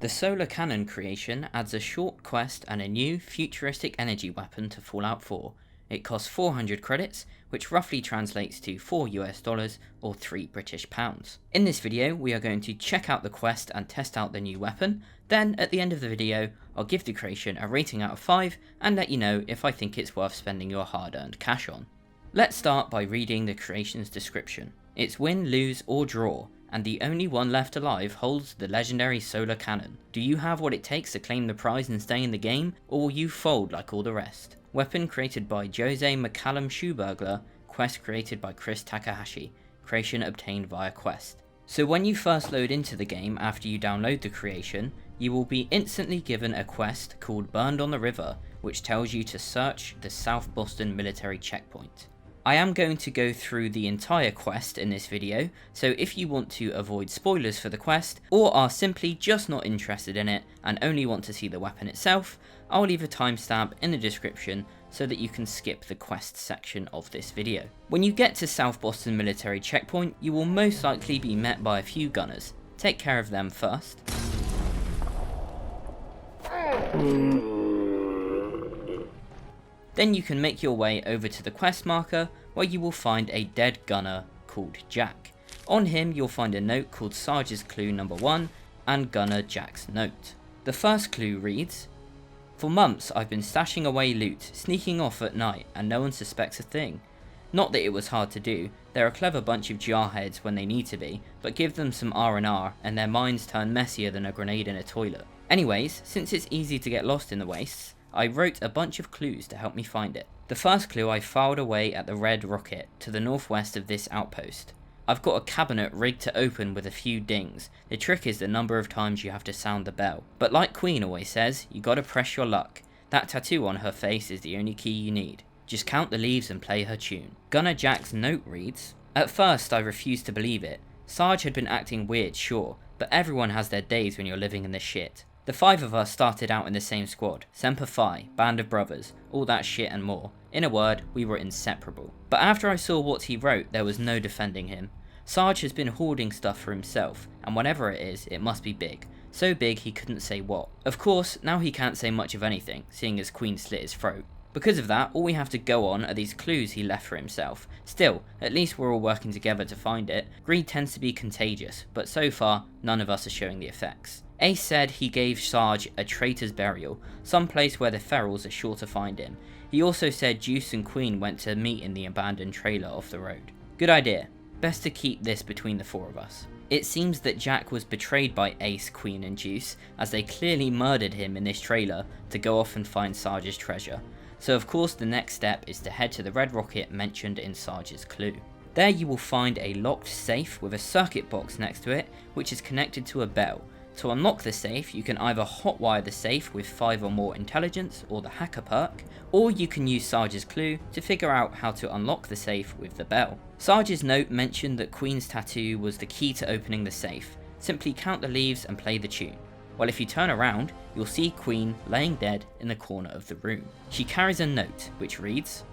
The Solar Cannon creation adds a short quest and a new, futuristic energy weapon to Fallout 4. It costs 400 credits, which roughly translates to $4 or £3 British. In this video, we are going to check out the quest and test out the new weapon. Then, at the end of the video, I'll give the creation a rating out of 5 and let you know if I think it's worth spending your hard-earned cash on. Let's start by reading the creation's description. It's win, lose, or draw, and the only one left alive holds the legendary Solar Cannon. Do you have what it takes to claim the prize and stay in the game, or will you fold like all the rest? Weapon created by Jose McCallum Shoeburglar, quest created by Chris Takahashi, creation obtained via quest. So when you first load into the game after you download the creation, you will be instantly given a quest called Burned on the River, which tells you to search the South Boston military checkpoint. I am going to go through the entire quest in this video, so if you want to avoid spoilers for the quest, or are simply just not interested in it and only want to see the weapon itself, I'll leave a timestamp in the description so that you can skip the quest section of this video. When you get to South Boston military checkpoint, you will most likely be met by a few gunners. Take care of them first. Then you can make your way over to the quest marker, where you will find a dead gunner called Jack. On him you'll find a note called Sarge's Clue number 1 and Gunner Jack's note. The first clue reads, "For months I've been stashing away loot, sneaking off at night, and no one suspects a thing. Not that it was hard to do, they're a clever bunch of jarheads when they need to be, but give them some R&R and their minds turn messier than a grenade in a toilet. Anyways, since it's easy to get lost in the wastes, I wrote a bunch of clues to help me find it. The first clue I filed away at the Red Rocket, to the northwest of this outpost. I've got a cabinet rigged to open with a few dings. The trick is the number of times you have to sound the bell. But like Queen always says, you gotta press your luck. That tattoo on her face is the only key you need. Just count the leaves and play her tune." Gunner Jack's note reads, "At first I refused to believe it. Sarge had been acting weird, sure, but everyone has their days when you're living in the shit. The 5 of us started out in the same squad, Semper Fi, band of brothers, all that shit and more. In a word, we were inseparable. But after I saw what he wrote, there was no defending him. Sarge has been hoarding stuff for himself, and whatever it is, it must be big. So big he couldn't say what. Of course, now he can't say much of anything, seeing as Queen slit his throat. Because of that, all we have to go on are these clues he left for himself. Still, at least we're all working together to find it. Greed tends to be contagious, but so far, none of us are showing the effects. Ace said he gave Sarge a traitor's burial, some place where the ferals are sure to find him. He also said Juice and Queen went to meet in the abandoned trailer off the road. Good idea. Best to keep this between the 4 of us. It seems that Jack was betrayed by Ace, Queen and Juice, as they clearly murdered him in this trailer to go off and find Sarge's treasure. So of course the next step is to head to the Red Rocket mentioned in Sarge's clue. There you will find a locked safe with a circuit box next to it, which is connected to a bell. To unlock the safe, you can either hotwire the safe with 5 or more intelligence or the hacker perk, or you can use Sarge's clue to figure out how to unlock the safe with the bell. Sarge's note mentioned that Queen's tattoo was the key to opening the safe. Simply count the leaves and play the tune. Well, if you turn around, you'll see Queen laying dead in the corner of the room. She carries a note, which reads,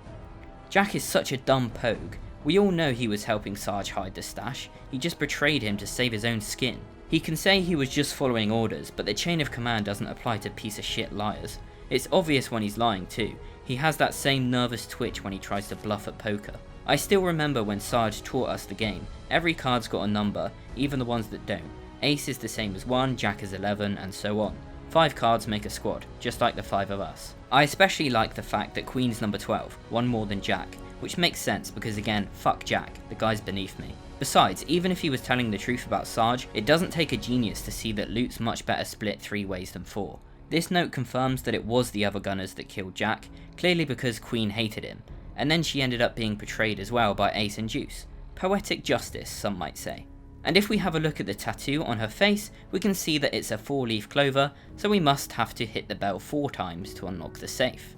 "Jack is such a dumb pogue. We all know he was helping Sarge hide the stash. He just betrayed him to save his own skin. He can say he was just following orders, but the chain of command doesn't apply to piece of shit liars. It's obvious when he's lying too. He has that same nervous twitch when he tries to bluff at poker. I still remember when Sarge taught us the game. Every card's got a number, even the ones that don't. Ace is the same as 1, Jack is 11, and so on. 5 cards make a squad, just like the 5 of us. I especially like the fact that Queen's number 12, 1 more than Jack, which makes sense because again, fuck Jack, the guy's beneath me. Besides, even if he was telling the truth about Sarge, it doesn't take a genius to see that loot's much better split 3 ways than 4. This note confirms that it was the other gunners that killed Jack, clearly because Queen hated him, and then she ended up being betrayed as well by Ace and Juice. Poetic justice, some might say. And if we have a look at the tattoo on her face, we can see that it's a 4-leaf clover, so we must have to hit the bell 4 times to unlock the safe.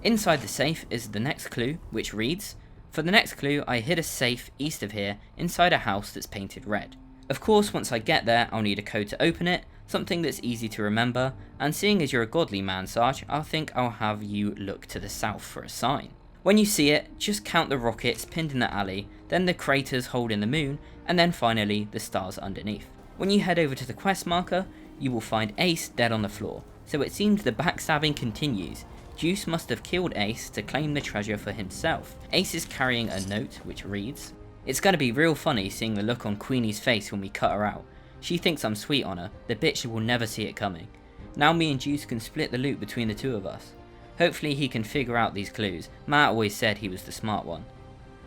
Inside the safe is the next clue, which reads, "For the next clue, I hid a safe east of here inside a house that's painted red. Of course, once I get there, I'll need a code to open it, something that's easy to remember, and seeing as you're a godly man, Sarge, I think I'll have you look to the south for a sign. When you see it, just count the rockets pinned in the alley, then the craters holding the moon, and then finally the stars underneath. When you head over to the quest marker, you will find Ace dead on the floor, so it seems the backstabbing continues. Juice must have killed Ace to claim the treasure for himself. Ace is carrying a note which reads, "It's gonna be real funny seeing the look on Queenie's face when we cut her out. She thinks I'm sweet on her, the bitch will never see it coming. Now me and Juice can split the loot between the two of us. Hopefully he can figure out these clues. Matt always said he was the smart one.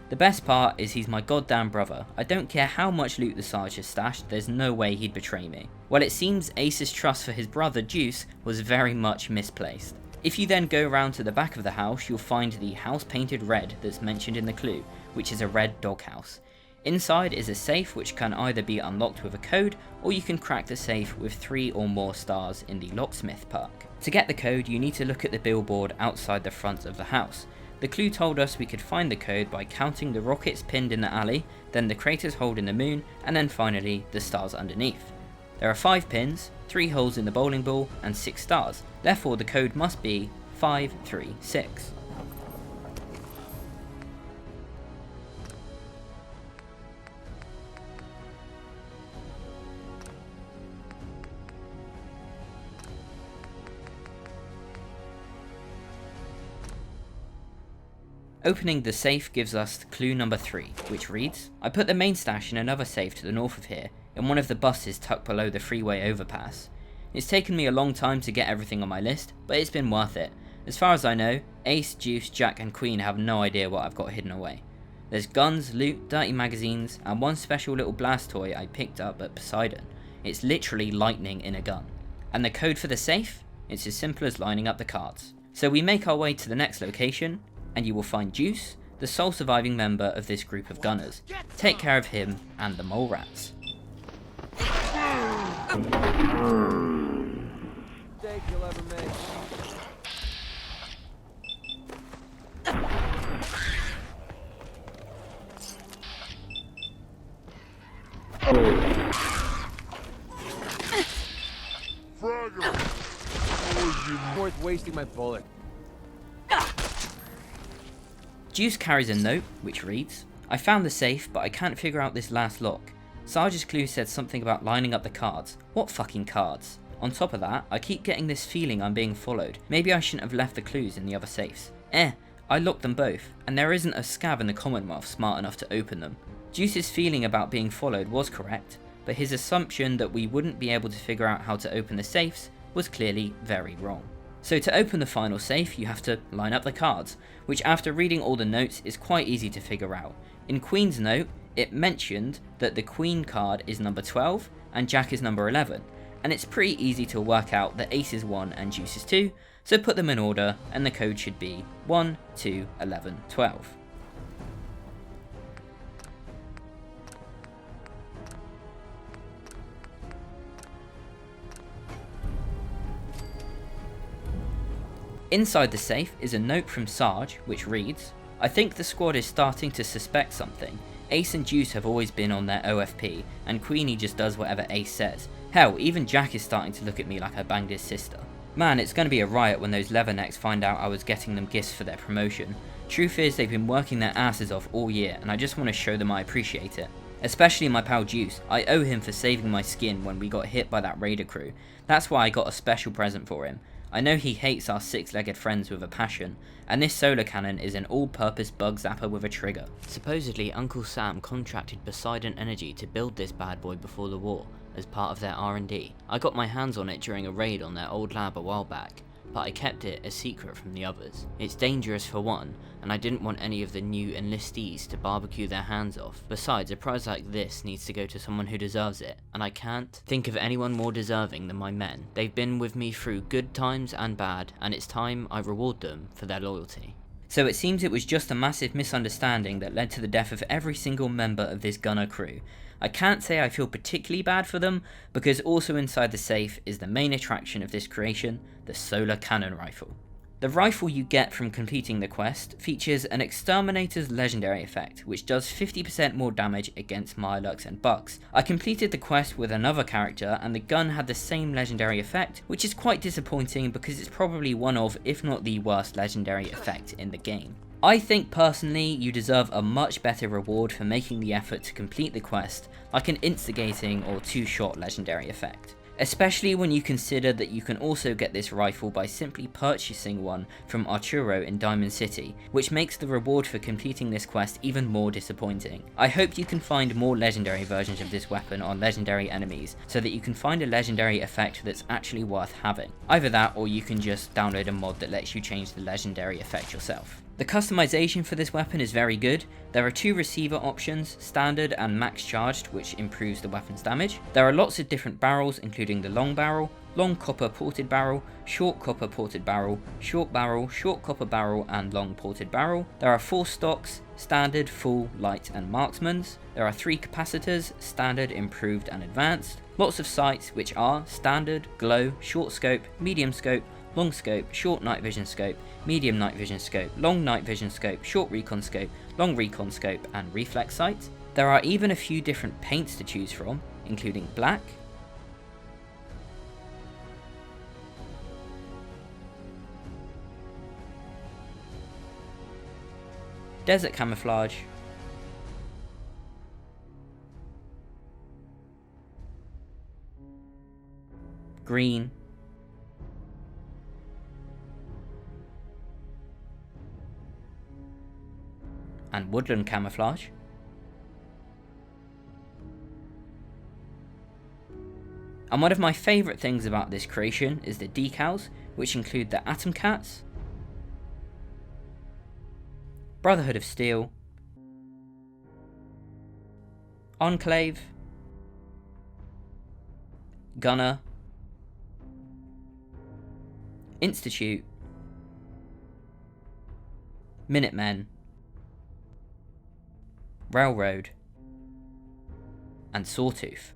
The best part is he's my goddamn brother. I don't care how much loot the Sarge has stashed, there's no way he'd betray me." Well, it seems Ace's trust for his brother Juice was very much misplaced. If you then go around to the back of the house, you'll find the house painted red that's mentioned in the clue, which is a red doghouse. Inside is a safe which can either be unlocked with a code, or you can crack the safe with 3 or more stars in the locksmith perk. To get the code, you need to look at the billboard outside the front of the house. The clue told us we could find the code by counting the rockets pinned in the alley, then the craters holding the moon, and then finally the stars underneath. There are 5 pins, 3 holes in the bowling ball, and 6 stars, therefore the code must be 536. Opening the safe gives us clue number 3, which reads, "I put the main stash in another safe to the north of here, in one of the buses tucked below the freeway overpass. It's taken me a long time to get everything on my list, but it's been worth it. As far as I know, Ace, Juice, Jack and Queen have no idea what I've got hidden away. There's guns, loot, dirty magazines, and one special little blast toy I picked up at Poseidon. It's literally lightning in a gun. And the code for the safe? It's as simple as lining up the cards." So we make our way to the next location, and you will find Juice, the sole surviving member of this group of gunners. Take care of him and the mole rats. Worth wasting my bullet. Juice carries a note, which reads, "I found the safe, but I can't figure out this last lock. Sarge's clue said something about lining up the cards. What fucking cards? On top of that, I keep getting this feeling I'm being followed. Maybe I shouldn't have left the clues in the other safes. I locked them both, and there isn't a scav in the Commonwealth smart enough to open them." Juice's feeling about being followed was correct, but his assumption that we wouldn't be able to figure out how to open the safes was clearly very wrong. So to open the final safe, you have to line up the cards, which after reading all the notes is quite easy to figure out. In Queen's note, it mentioned that the Queen card is number 12 and Jack is number 11, and it's pretty easy to work out that Ace is 1 and Juice is 2, so put them in order and the code should be 1, 2, 11, 12. Inside the safe is a note from Sarge, which reads, "I think the squad is starting to suspect something. Ace and Juice have always been on their OFP, and Queenie just does whatever Ace says. Hell, even Jack is starting to look at me like I banged his sister. Man, it's gonna be a riot when those Leathernecks find out I was getting them gifts for their promotion. Truth is, they've been working their asses off all year, and I just want to show them I appreciate it. Especially my pal Juice. I owe him for saving my skin when we got hit by that raider crew. That's why I got a special present for him. I know he hates our 6-legged friends with a passion, and this solar cannon is an all-purpose bug zapper with a trigger." Supposedly Uncle Sam contracted Poseidon Energy to build this bad boy before the war, as part of their R&D. I got my hands on it during a raid on their old lab a while back, but I kept it a secret from the others. It's dangerous for one, and I didn't want any of the new enlistees to barbecue their hands off. Besides, a prize like this needs to go to someone who deserves it, and I can't think of anyone more deserving than my men. They've been with me through good times and bad, and it's time I reward them for their loyalty." So it seems it was just a massive misunderstanding that led to the death of every single member of this gunner crew. I can't say I feel particularly bad for them, because also inside the safe is the main attraction of this creation, the solar cannon rifle. The rifle you get from completing the quest features an Exterminator's legendary effect, which does 50% more damage against Mirelurks and Bugs. I completed the quest with another character and the gun had the same legendary effect, which is quite disappointing because it's probably one of, if not the worst legendary effect in the game. I think personally you deserve a much better reward for making the effort to complete the quest, like an instigating or 2-shot legendary effect. Especially when you consider that you can also get this rifle by simply purchasing one from Arturo in Diamond City, which makes the reward for completing this quest even more disappointing. I hope you can find more legendary versions of this weapon on legendary enemies, so that you can find a legendary effect that's actually worth having. Either that, or you can just download a mod that lets you change the legendary effect yourself. The customization for this weapon is very good. There are 2 receiver options, standard and max charged, which improves the weapon's damage. There are lots of different barrels, including the long barrel, long copper ported barrel, short copper ported barrel, short copper barrel and long ported barrel. There are 4 stocks, standard, full, light and marksman's. There are 3 capacitors, standard, improved and advanced. Lots of sights, which are standard, glow, short scope, medium scope, long scope, short night vision scope, medium night vision scope, long night vision scope, short recon scope, long recon scope and reflex sight. There are even a few different paints to choose from, including black, desert camouflage, green, and woodland camouflage. And one of my favourite things about this creation is the decals, which include the Atom Cats, Brotherhood of Steel, Enclave, Gunner, Institute, Minutemen, Railroad, and Sawtooth.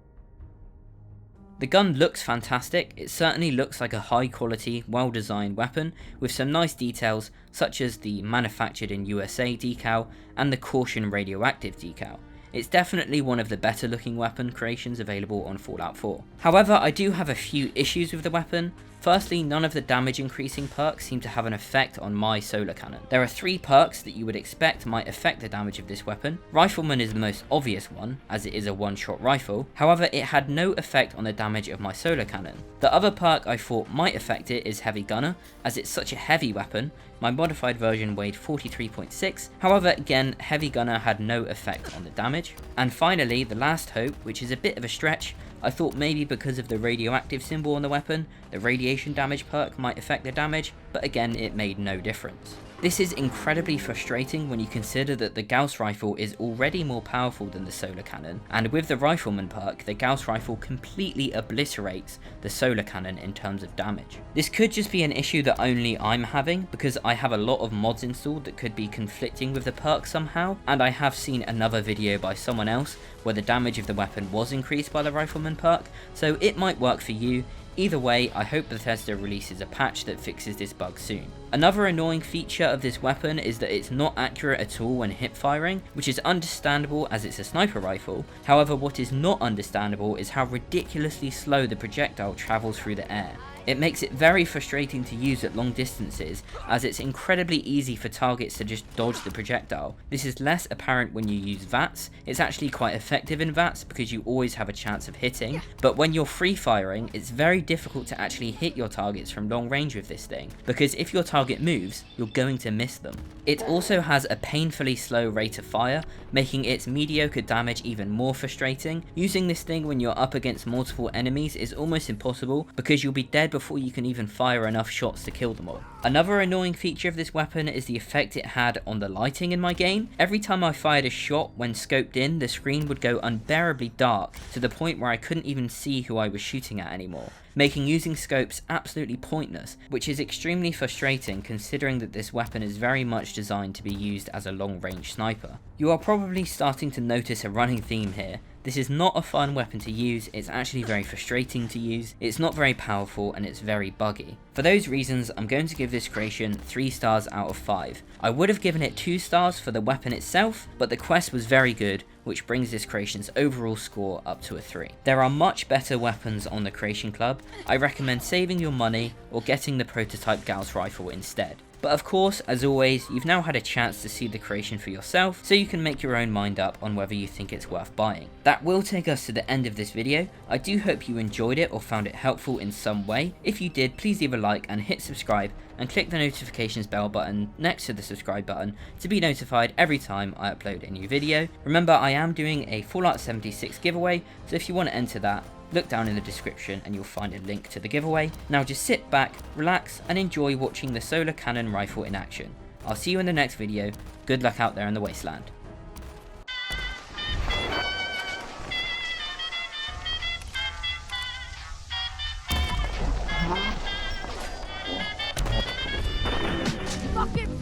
The gun looks fantastic. It certainly looks like a high quality, well designed weapon with some nice details such as the manufactured in USA decal and the caution radioactive decal. It's definitely one of the better looking weapon creations available on Fallout 4. However, I do have a few issues with the weapon. Firstly, none of the damage increasing perks seem to have an effect on my solar cannon. There are 3 perks that you would expect might affect the damage of this weapon. Rifleman is the most obvious one, as it is a one-shot rifle. However, it had no effect on the damage of my solar cannon. The other perk I thought might affect it is Heavy Gunner, as it's such a heavy weapon. My modified version weighed 43.6, however again, Heavy Gunner had no effect on the damage. And finally, the last hope, which is a bit of a stretch, I thought maybe because of the radioactive symbol on the weapon, the radiation damage perk might affect the damage, but again it made no difference. This is incredibly frustrating when you consider that the Gauss rifle is already more powerful than the solar cannon, and with the Rifleman perk, the Gauss rifle completely obliterates the solar cannon in terms of damage. This could just be an issue that only I'm having, because I have a lot of mods installed that could be conflicting with the perk somehow, and I have seen another video by someone else where the damage of the weapon was increased by the Rifleman perk, so it might work for you. Either way, I hope Bethesda releases a patch that fixes this bug soon. Another annoying feature of this weapon is that it's not accurate at all when hip firing, which is understandable as it's a sniper rifle. However, what is not understandable is how ridiculously slow the projectile travels through the air. It makes it very frustrating to use at long distances, as it's incredibly easy for targets to just dodge the projectile. This is less apparent when you use VATS. It's actually quite effective in VATS because you always have a chance of hitting, but when you're free firing, it's very difficult to actually hit your targets from long range with this thing, because if your target moves, you're going to miss them. It also has a painfully slow rate of fire, making its mediocre damage even more frustrating. Using this thing when you're up against multiple enemies is almost impossible, because you'll be dead before you can even fire enough shots to kill them all. Another annoying feature of this weapon is the effect it had on the lighting in my game. Every time I fired a shot when scoped in, the screen would go unbearably dark to the point where I couldn't even see who I was shooting at anymore, making using scopes absolutely pointless, which is extremely frustrating considering that this weapon is very much designed to be used as a long-range sniper. You are probably starting to notice a running theme here. This is not a fun weapon to use, it's actually very frustrating to use, it's not very powerful, and it's very buggy. For those reasons, I'm going to give this creation 3 stars out of 5. I would have given it 2 stars for the weapon itself, but the quest was very good, which brings this creation's overall score up to a 3. There are much better weapons on the Creation Club. I recommend saving your money or getting the prototype Gauss rifle instead. But of course, as always, you've now had a chance to see the creation for yourself, so you can make your own mind up on whether you think it's worth buying. That will take us to the end of this video. I do hope you enjoyed it or found it helpful in some way. If you did, please leave a like and hit subscribe, and click the notifications bell button next to the subscribe button to be notified every time I upload a new video. Remember, I am doing a Fallout 76 giveaway, so if you want to enter that, look down in the description and you'll find a link to the giveaway. Now just sit back, relax, and enjoy watching the solar cannon rifle in action. I'll see you in the next video. Good luck out there in the wasteland.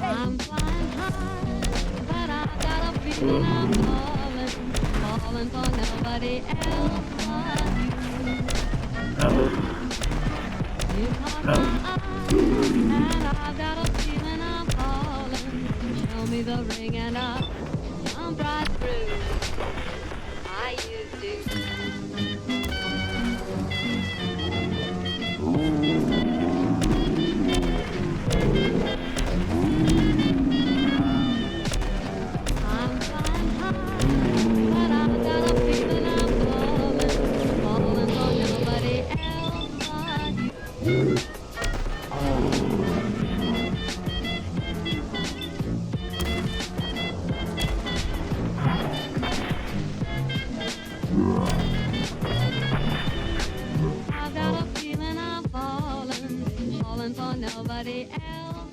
I'm flying high, but I got a feeling I'm falling for nobody else but you. You caught my eye, and I've got a feeling I'm falling. Show me the ring and I'll jump right through. I used to. I'm flying high, but I've got a feeling I'm falling for nobody else but you. I've got a feeling I'm falling for nobody else.